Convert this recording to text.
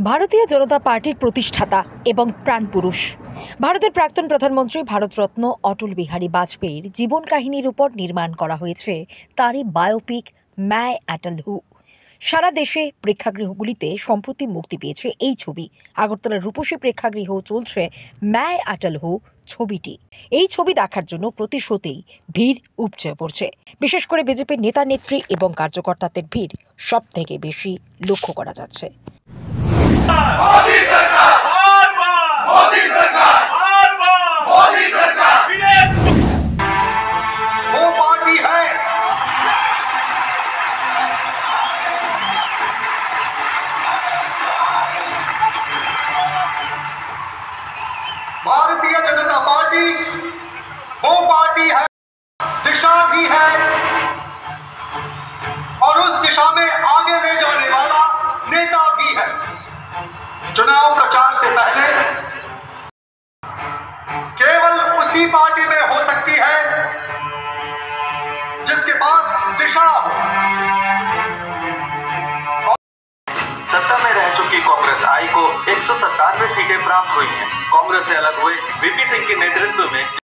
ভারতীয় জনতা পার্টির প্রতিষ্ঠাতা এবং প্রাণপুরুষ ভারতের প্রাক্তন প্রধানমন্ত্রী ভারতরত্ন অটল বিহারী বাজপেয়ীর জীবন কাহিনীর উপর নির্মাণ করা হয়েছে তারই বায়োপিক मैं अटल हूँ। সারা দেশে প্রেক্ষাগৃহগুলিতে সম্প্রতি মুক্তি পেয়েছে এই ছবি। আগরতলার রূপসী প্রেক্ষাগৃহেও চলছে मैं अटल हूँ ছবিটি। এই ছবি দেখার জন্য প্রতি শোতেই ভিড় উপচে পড়ছে। বিশেষ করে বিজেপির নেতা নেত্রী এবং কার্যকর্তাদের ভিড় সব থেকে বেশি লক্ষ্য করা যাচ্ছে। मोदी सरकार बार-बार मोदी सरकार बार-बार मोदी सरकार वो पार्टी है भारतीय जनता पार्टी वो पार्टी है, दिशा भी है और उस दिशा में आगे ले जाने वाला नेता भी है। चुनाव प्रचार से पहले केवल उसी पार्टी में हो सकती है जिसके पास दिशा हो। सत्ता में रह चुकी कांग्रेस आई को 197 सीटें प्राप्त हुई हैं। कांग्रेस से अलग हुए वीपी सिंह के नेतृत्व में